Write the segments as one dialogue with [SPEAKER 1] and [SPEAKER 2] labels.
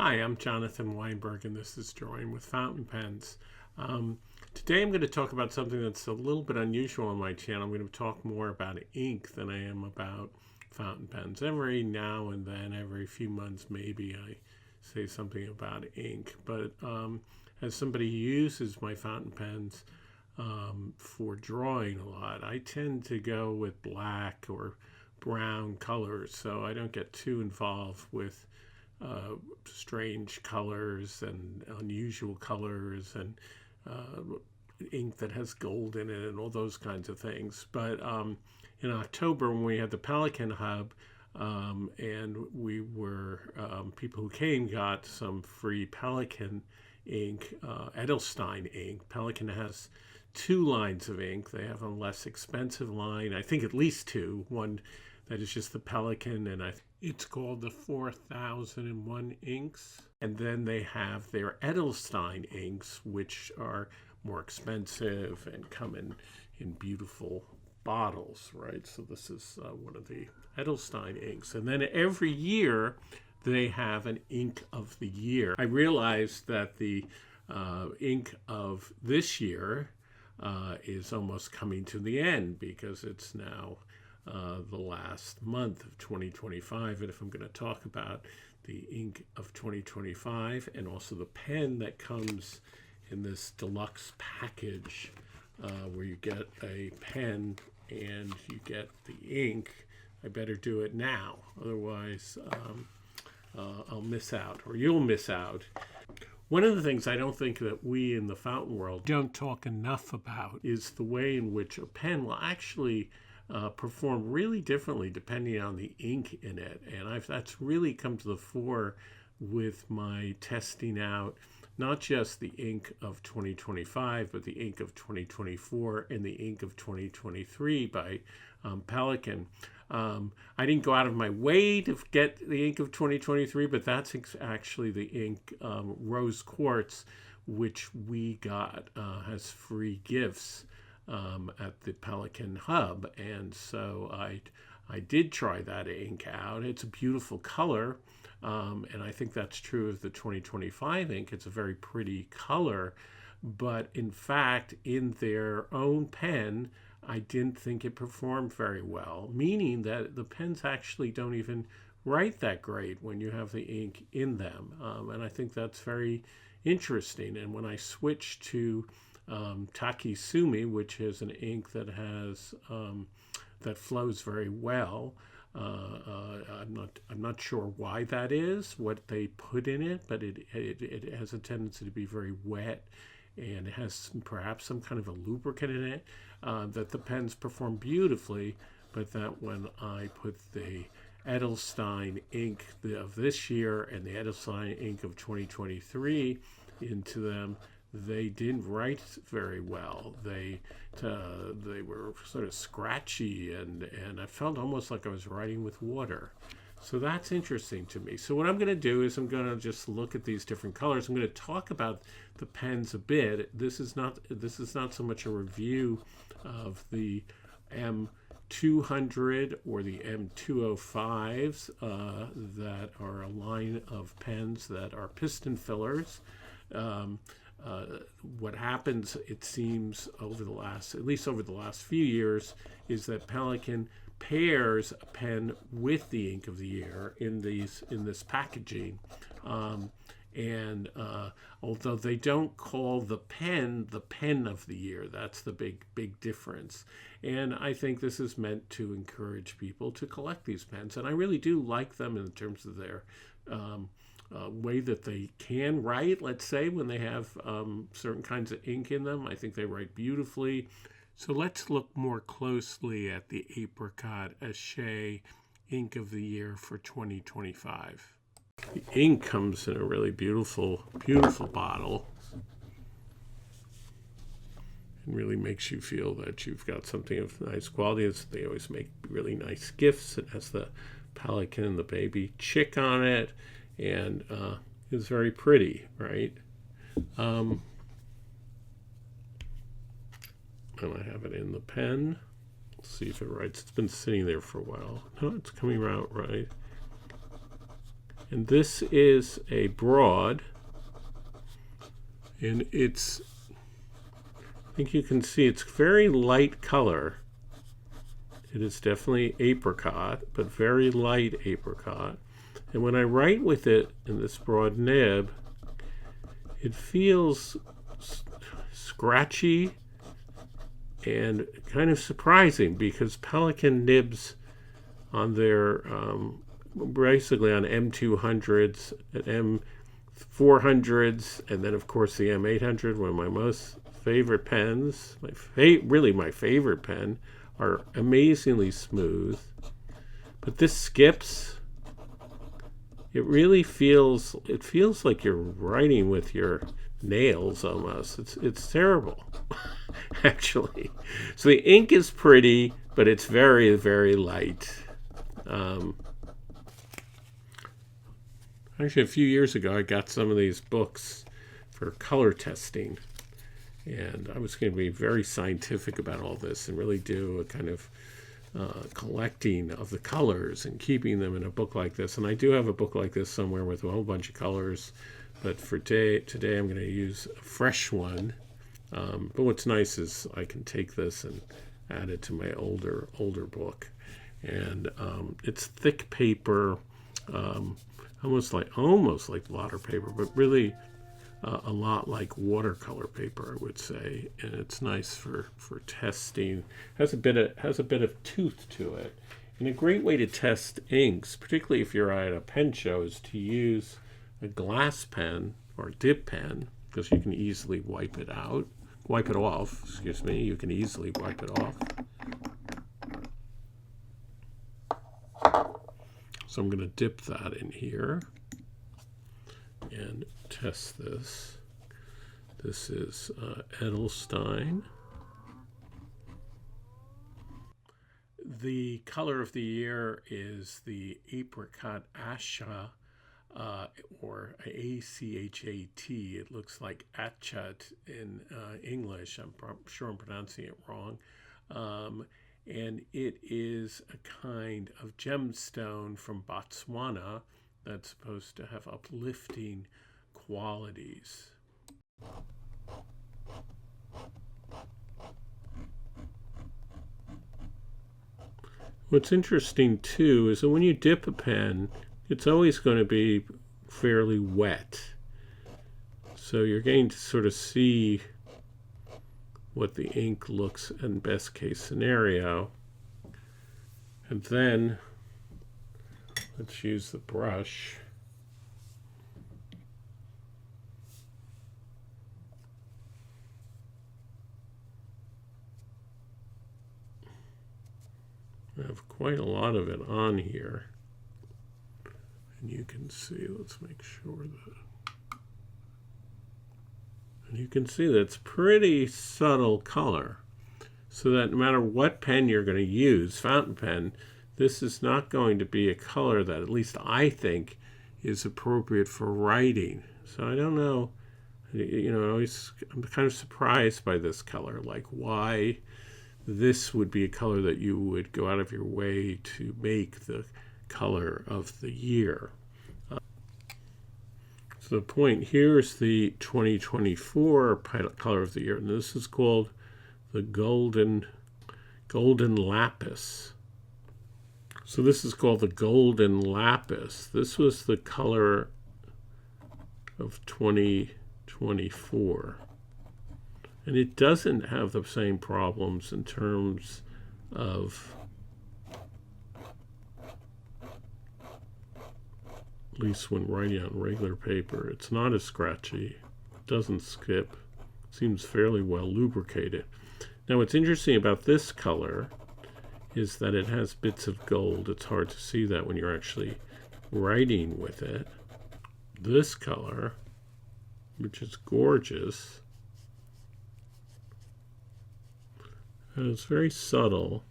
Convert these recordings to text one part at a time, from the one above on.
[SPEAKER 1] Hi, I'm Jonathan Weinberg, and this is Drawing with Fountain Pens. Today I'm going to talk about something that's a little bit unusual on my channel. I'm going to talk more about ink than I am about fountain pens. Every now and then, every few months maybe, I say something about ink. But as somebody who uses my fountain pens for drawing a lot, I tend to go with black or brown colors, so I don't get too involved with strange colors and unusual colors and ink that has gold in it and all those kinds of things. But in October, when we had the Pelikan Hub, and we were people who came got some free Pelikan ink, Edelstein ink. Pelikan has two lines of ink. They have a less expensive line, I think at least two. One that is just the Pelikan, and it's called the 4001 inks. And then they have their Edelstein inks, which are more expensive and come in beautiful bottles, right? So this is one of the Edelstein inks. And then every year they have an ink of the year. I realized that the ink of this year is almost coming to the end, because it's now the last month of 2025. And if I'm going to talk about the ink of 2025 and also the pen that comes in this deluxe package, where you get a pen and you get the ink, I better do it now. Otherwise, I'll miss out, or you'll miss out. One of the things I don't think that we in the fountain world don't talk enough about is the way in which a pen will actually perform really differently depending on the ink in it. And that's really come to the fore with my testing out not just the ink of 2025, but the ink of 2024 and the ink of 2023 by Pelikan. I didn't go out of my way to get the ink of 2023, but that's actually the ink, Rose Quartz, which we got as free gifts at the Pelikan Hub. And so I did try that ink out. It's a beautiful color, and I think that's true of the 2025 ink. It's a very pretty color, but in fact, in their own pen, I didn't think it performed very well, meaning that the pens actually don't even write that great when you have the ink in them. And I think that's very interesting. And when I switched to Takisumi, which is an ink that has that flows very well, I'm not sure why that is, what they put in it, but it has a tendency to be very wet, and it has perhaps some kind of a lubricant in it, that the pens perform beautifully, but that when I put the Edelstein ink of this year and the Edelstein ink of 2023 into them, they didn't write very well. They were sort of scratchy, and I felt almost like I was writing with water. So that's interesting to me. So what I'm going to do is I'm going to just look at these different colors. I'm going to talk about the pens a bit. This is not so much a review of the M200 or the M205s that are a line of pens that are piston fillers. What happens, it seems, at least over the last few years, is that Pelikan pairs a pen with the ink of the year in this packaging, and although they don't call the pen of the year, that's the big difference. And I think this is meant to encourage people to collect these pens, and I really do like them in terms of their way that they can write. Let's say when they have certain kinds of ink in them, I think they write beautifully. So let's look more closely at the Apricot Achat ink of the year for 2025. The ink comes in a really beautiful bottle, and really makes you feel that you've got something of nice quality. They always make really nice gifts. It has the Pelikan, the baby chick on it, and it's very pretty, right? And I have it in the pen. Let's see if it writes. It's been sitting there for a while. No, it's coming out right. And this is a broad, and it's, I think you can see it's very light color. It is definitely apricot, but very light apricot. And when I write with it in this broad nib, it feels scratchy and kind of surprising, because Pelikan nibs on their basically on M200s, M400s, and then of course the M800, one of my most favorite pens, really my favorite pen, are amazingly smooth. But this skips. It really feels, it feels like you're writing with your nails almost. It's terrible, actually. So the ink is pretty, but it's very, very light. Actually, a few years ago, I got some of these books for color testing, and I was going to be very scientific about all this and really do a kind of collecting of the colors and keeping them in a book like this. And I do have a book like this somewhere with a whole bunch of colors, but for today I'm going to use a fresh one. But what's nice is I can take this and add it to my older book. And it's thick paper, almost like blotter paper, but really a lot like watercolor paper, I would say. And it's nice for testing. Has a bit of tooth to it. And a great way to test inks, particularly if you're at a pen show, is to use a glass pen or dip pen, because you can easily wipe it off. Excuse me. You can easily wipe it off. So I'm going to dip that in here and test this. This is Edelstein. The color of the year is the Apricot Achat, or Achat. It looks like Achat in English. I'm sure I'm pronouncing it wrong. And it is a kind of gemstone from Botswana that's supposed to have uplifting qualities. What's interesting too is that when you dip a pen, it's always going to be fairly wet. So you're getting to sort of see what the ink looks in best case scenario. And then let's use the brush. I have quite a lot of it on here. And you can see, let's make sure that, and you can see that it's pretty subtle color. So that no matter what pen you're going to use, fountain pen, this is not going to be a color that, at least I think, is appropriate for writing. So I don't know, I'm kind of surprised by this color, like why this would be a color that you would go out of your way to make the color of the year. So the point here is the 2024 color of the year, and this is called the Golden Lapis. So this is called the Golden Lapis. This was the color of 2024. And it doesn't have the same problems in terms of, at least when writing on regular paper, it's not as scratchy, it doesn't skip, seems fairly well lubricated. Now what's interesting about this color is that it has bits of gold. It's hard to see that when you're actually writing with it. This color, which is gorgeous, and it's very subtle.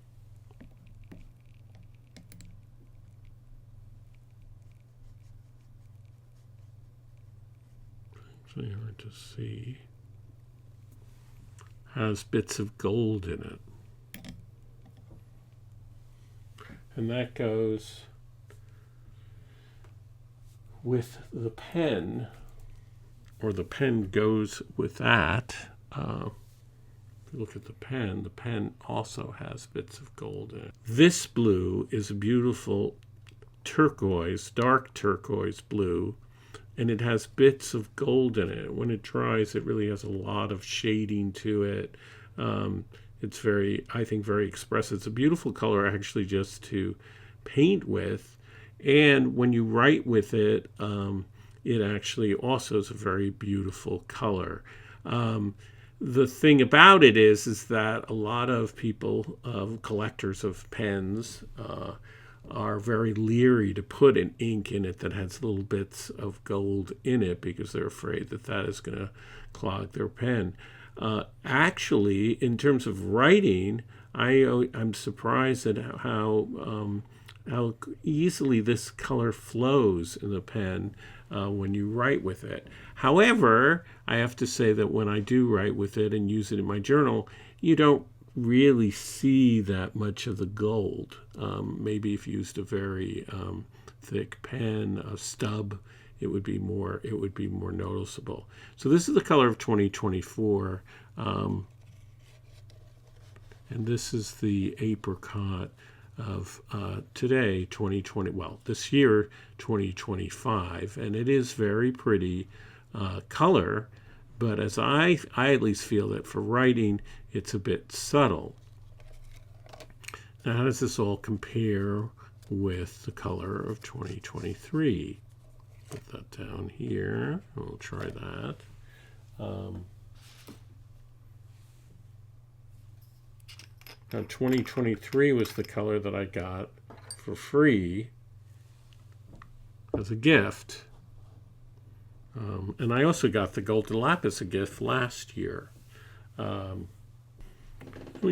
[SPEAKER 1] Actually hard to see. Has bits of gold in it. And that goes with the pen, or the pen goes with that. If you look at the pen also has bits of gold in it. This blue is a beautiful turquoise, dark turquoise blue, and it has bits of gold in it. When it dries, it really has a lot of shading to it. It's very, I think, very expressive. It's a beautiful color actually just to paint with. And when you write with it, it actually also is a very beautiful color. The thing about it is that a lot of people, collectors of pens, are very leery to put an ink in it that has little bits of gold in it because they're afraid that that is going to clog their pen. Actually, in terms of writing, I'm surprised at how easily this color flows in the pen when you write with it. However, I have to say that when I do write with it and use it in my journal, you don't really see that much of the gold. Maybe if you used a very thick pen, a stub, it would be more noticeable. So this is the color of 2024, and this is the apricot of today, 2020. Well, this year, 2025, and it is very pretty color. But as I at least feel that for writing, it's a bit subtle. Now, how does this all compare with the color of 2023? Put that down here. We'll try that. Now, 2023 was the color that I got for free as a gift. And I also got the Golden Lapis a gift last year. When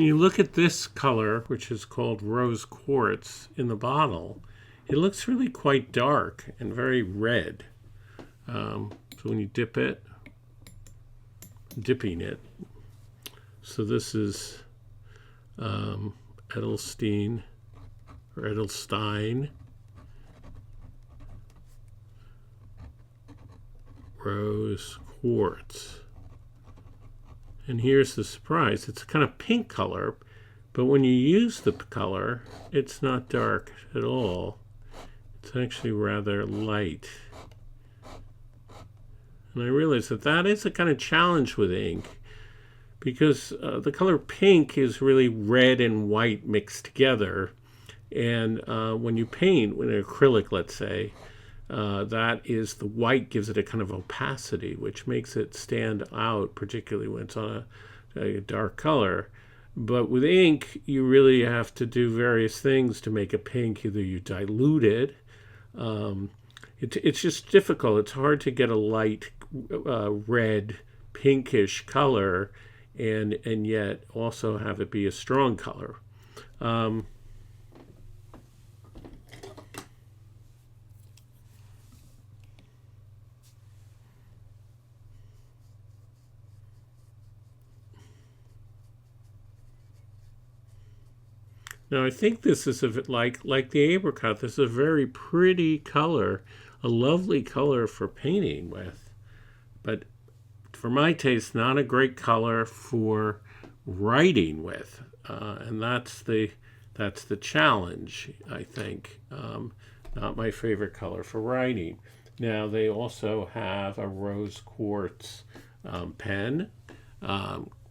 [SPEAKER 1] you look at this color, which is called Rose Quartz in the bottle, it looks really quite dark and very red. So when you dip it, dipping it, so this is Edelstein or Edelstein, Rose Quartz. And here's the surprise. It's a kind of pink color, but when you use the color, it's not dark at all. It's actually rather light. And I realize that that is a kind of challenge with ink, because the color pink is really red and white mixed together. And when you paint with an acrylic, let's say, that is, the white gives it a kind of opacity, which makes it stand out, particularly when it's on a dark color. But with ink, you really have to do various things to make a pink. Either you dilute it. It's just difficult. It's hard to get a light red, pinkish color and yet also have it be a strong color. Now I think this is like the apricot. This is a very pretty color, a lovely color for painting with, but for my taste, not a great color for writing with, and that's the challenge, I think. Not my favorite color for writing. Now they also have a Rose Quartz pen,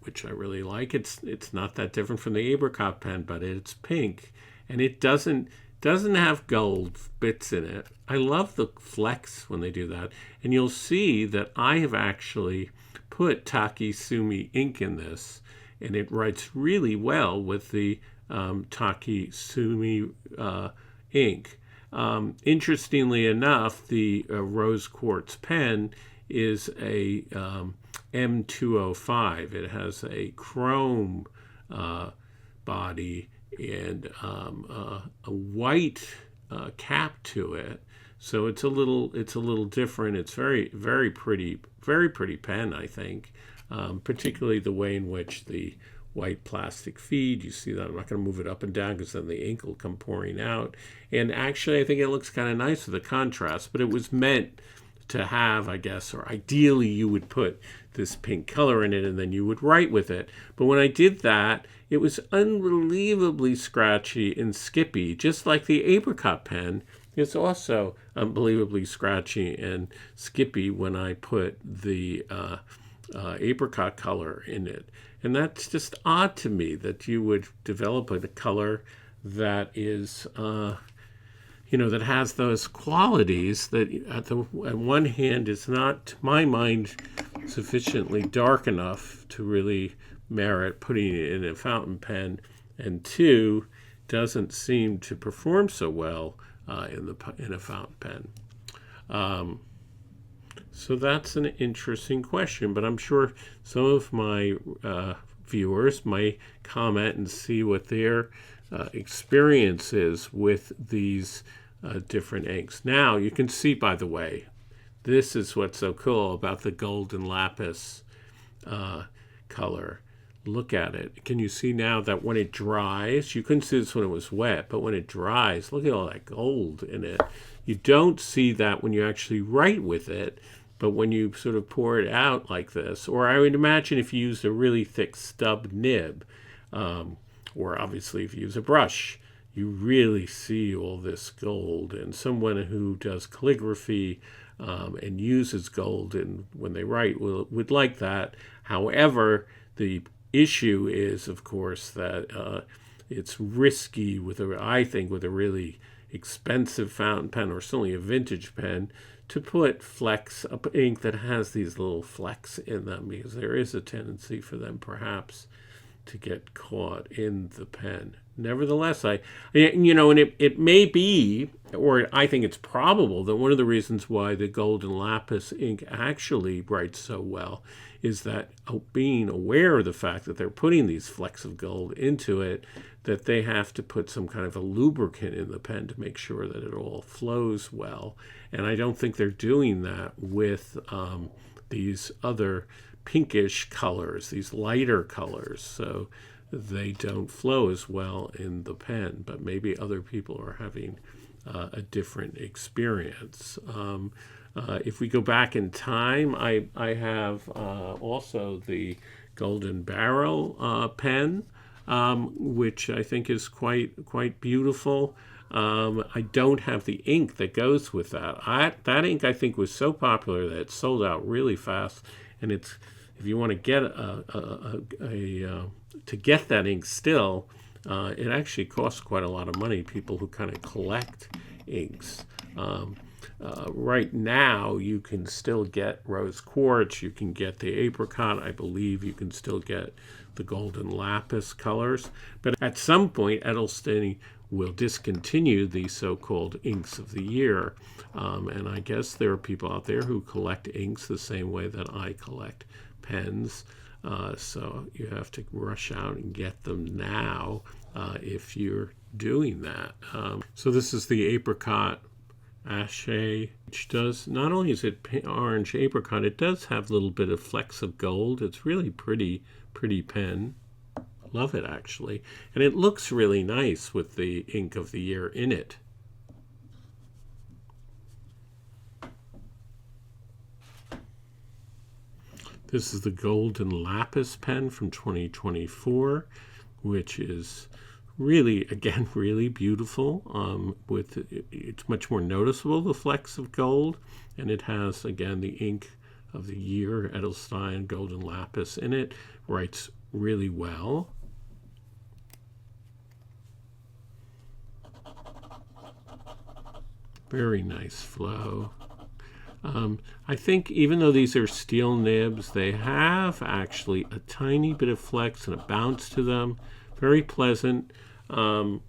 [SPEAKER 1] which I really like. It's not that different from the apricot pen, but it's pink, and it doesn't have gold bits in it. I love the flecks when they do that, and you'll see that I have actually put Takisumi ink in this, and it writes really well with the Takisumi ink. Interestingly enough, the Rose Quartz pen is a M205. It has a chrome body and a white cap to it, so it's a little different. It's very pretty pen, I think, particularly the way in which the white plastic feed. You see that I'm not going to move it up and down because then the ink will come pouring out. And actually, I think it looks kind of nice with the contrast, but it was meant to have, I guess, or ideally you would put this pink color in it and then you would write with it. But when I did that, it was unbelievably scratchy and skippy, just like the Apricot pen. It's also unbelievably scratchy and skippy when I put the apricot color in it. And that's just odd to me that you would develop a color that is, that has those qualities that on one hand is not, to my mind, sufficiently dark enough to really merit putting it in a fountain pen, and two, doesn't seem to perform so well in a fountain pen. So that's an interesting question, but I'm sure some of my viewers might comment and see what their experience is with these different inks. Now, you can see, by the way, this is what's so cool about the Golden Lapis color. Look at it. Can you see now that when it dries, you couldn't see this when it was wet, but when it dries, look at all that gold in it. You don't see that when you actually write with it, but when you sort of pour it out like this, or I would imagine if you used a really thick stub nib, or obviously if you use a brush, you really see all this gold. And someone who does calligraphy and uses gold when they write would like that. However, the issue is, of course, that it's risky I think with a really expensive fountain pen, or certainly a vintage pen, to put flecks of ink that has these little flecks in them, because there is a tendency for them perhaps to get caught in the pen. Nevertheless, and it may be, or I think it's probable, that one of the reasons why the Golden Lapis ink actually writes so well is that being aware of the fact that they're putting these flecks of gold into it, that they have to put some kind of a lubricant in the pen to make sure that it all flows well. And I don't think they're doing that with these other pinkish colors, these lighter colors. So they don't flow as well in the pen, but maybe other people are having a different experience. If we go back in time, I have also the Golden Barrel pen, which I think is quite beautiful. I don't have the ink that goes with that. That ink, I think, was so popular that it sold out really fast. And if you want to get to get that ink still, it actually costs quite a lot of money. People who kind of collect inks. Right now, you can still get Rose Quartz. You can get the Apricot. I believe you can still get the Golden Lapis colors. But at some point, Edelstein will discontinue the so-called inks of the year. And I guess there are people out there who collect inks the same way that I collect pens. So you have to rush out and get them now if you're doing that. So this is the Apricot Achat, which does, not only is it orange apricot, it does have a little bit of flecks of gold. It's really pretty pen. Love it, actually. And it looks really nice with the ink of the year in it. This is the Golden Lapis pen from 2024, which is really, again, really beautiful. It's much more noticeable, the flecks of gold, and it has, again, the ink of the year, Edelstein Golden Lapis in it. Writes really well. Very nice flow. I think even though these are steel nibs, they have actually a tiny bit of flex and a bounce to them. Very pleasant. You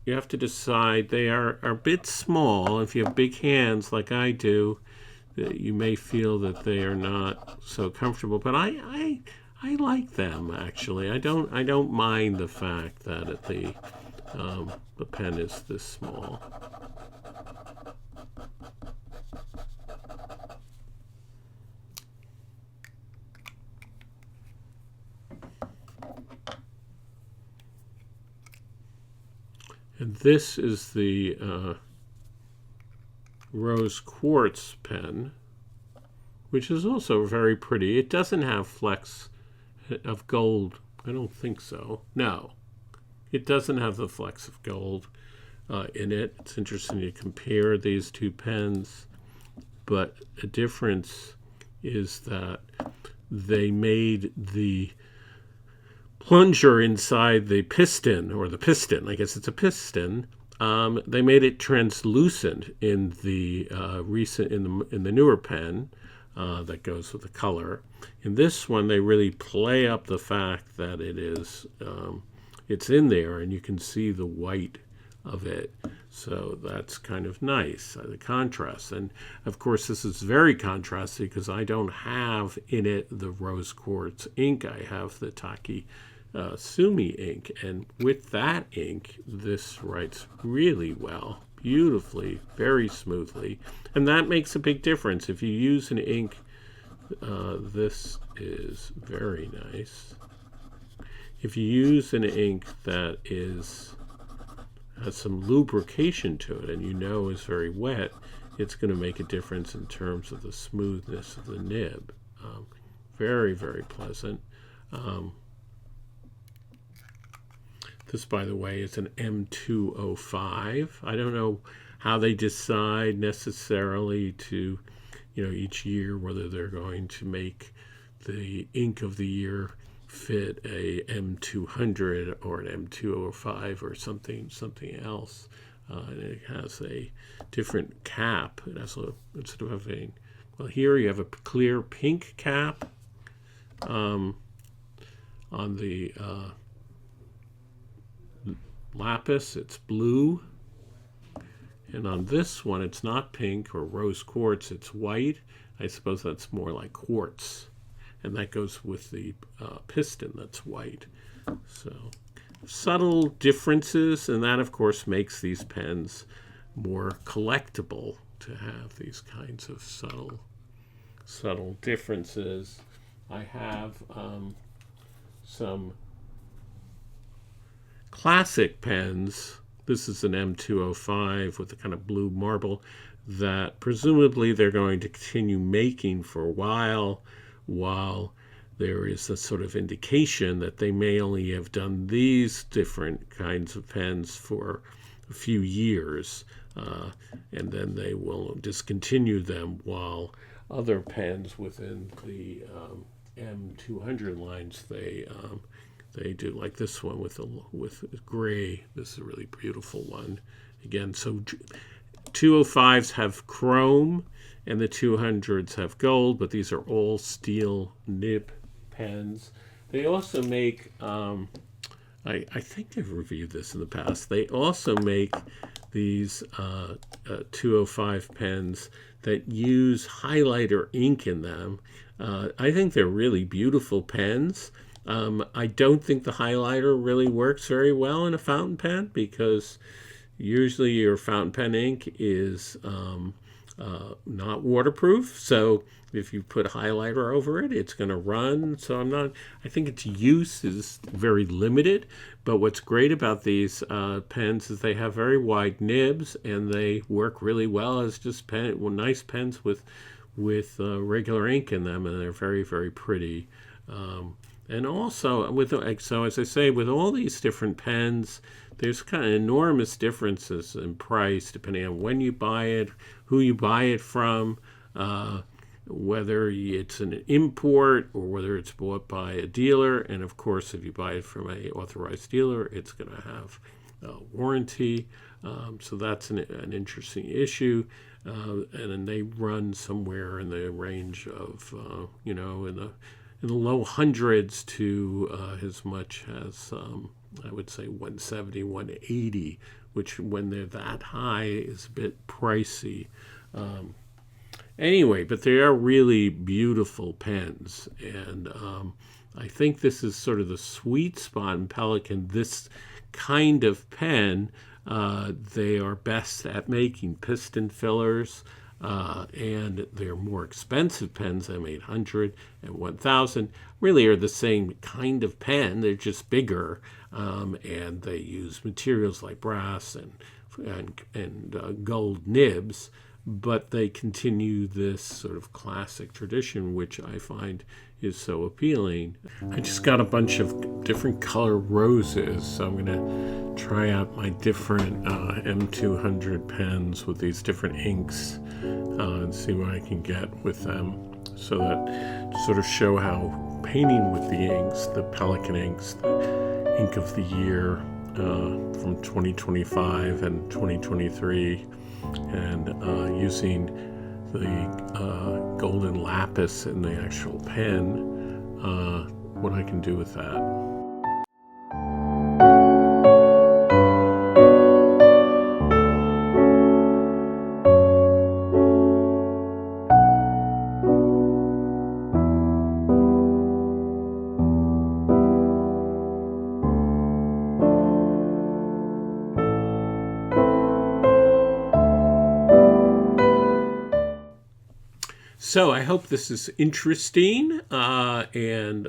[SPEAKER 1] have to decide. They are a bit small. If you have big hands like I do, you may feel that they are not so comfortable. But I like them, actually. I don't mind the fact that the pen is this small. And this is the Rose Quartz pen, which is also very pretty. It doesn't have flecks of gold. I don't think so. No, it doesn't have the flecks of gold in it. It's interesting to compare these two pens, but a difference is that they made the plunger inside the piston, or the piston, I guess it's a piston. They made it translucent in the in the newer pen that goes with the color. In this one, they really play up the fact that it is it's in there, and you can see the white of it. So that's kind of nice, the contrast. And of course, this is very contrasty because I don't have in it the Rose Quartz ink. I have the Taki Sumi ink, and with that ink, this writes really well, beautifully, very smoothly, and that makes a big difference. If you use an ink, this is very nice. If you use an ink that has some lubrication to it and you know is very wet, it's going to make a difference in terms of the smoothness of the nib. Very, very pleasant. This, by the way, is an M205. I don't know how they decide necessarily to, each year whether they're going to make the ink of the year fit a M200 or an M205 or something else. And it has a different cap. It has instead of having, well, here you have a clear pink cap on the Lapis, it's blue, and on this one it's not pink or Rose Quartz, it's white. I suppose that's more like quartz, and that goes with the piston that's white. So subtle differences, and that of course makes these pens more collectible, to have these kinds of subtle differences. I have some classic pens. This is an M205 with a kind of blue marble that presumably they're going to continue making for a while there is a sort of indication that they may only have done these different kinds of pens for a few years, and then they will discontinue them, while other pens within the M200 lines they do, like this one with gray. This is a really beautiful one. Again, so 205s have chrome and the 200s have gold, but these are all steel nib pens. They also make, I think I've reviewed this in the past, they also make these 205 pens that use highlighter ink in them. I think they're really beautiful pens. I don't think the highlighter really works very well in a fountain pen, because usually your fountain pen ink is not waterproof. So if you put highlighter over it, it's going to run. So I think its use is very limited. But what's great about these pens is they have very wide nibs, and they work really well as just nice pens with regular ink in them, and they're very, very pretty. And also, so as I say, with all these different pens, there's kind of enormous differences in price depending on when you buy it, who you buy it from, whether it's an import or whether it's bought by a dealer. And of course, if you buy it from an authorized dealer, it's going to have a warranty. So that's an interesting issue. And then they run somewhere in the range of, in the low hundreds to as much as, I would say, 170, 180, which when they're that high is a bit pricey. Anyway, but they are really beautiful pens, and I think this is sort of the sweet spot in Pelikan. This kind of pen, they are best at making piston fillers. and they're more expensive pens. M800 and 1000 really are the same kind of pen. They're just bigger, and they use materials like brass and gold nibs, but they continue this sort of classic tradition, which I find is so appealing. I just got a bunch of different color roses, so I'm going to try out my different M200 pens with these different inks and see what I can get with them, so that to sort of show how painting with the inks, the Pelikan inks, the ink of the year from 2025 and 2023, and using the Golden Lapis in the actual pen, what I can do with that. So I hope this is interesting, and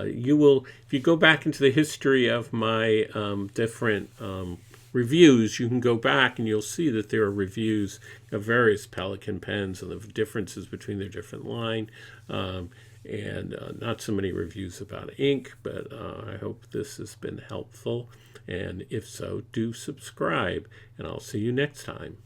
[SPEAKER 1] you will, if you go back into the history of my different reviews, you can go back and you'll see that there are reviews of various Pelikan pens and the differences between their different line, and not so many reviews about ink, but I hope this has been helpful, and if so, do subscribe, and I'll see you next time.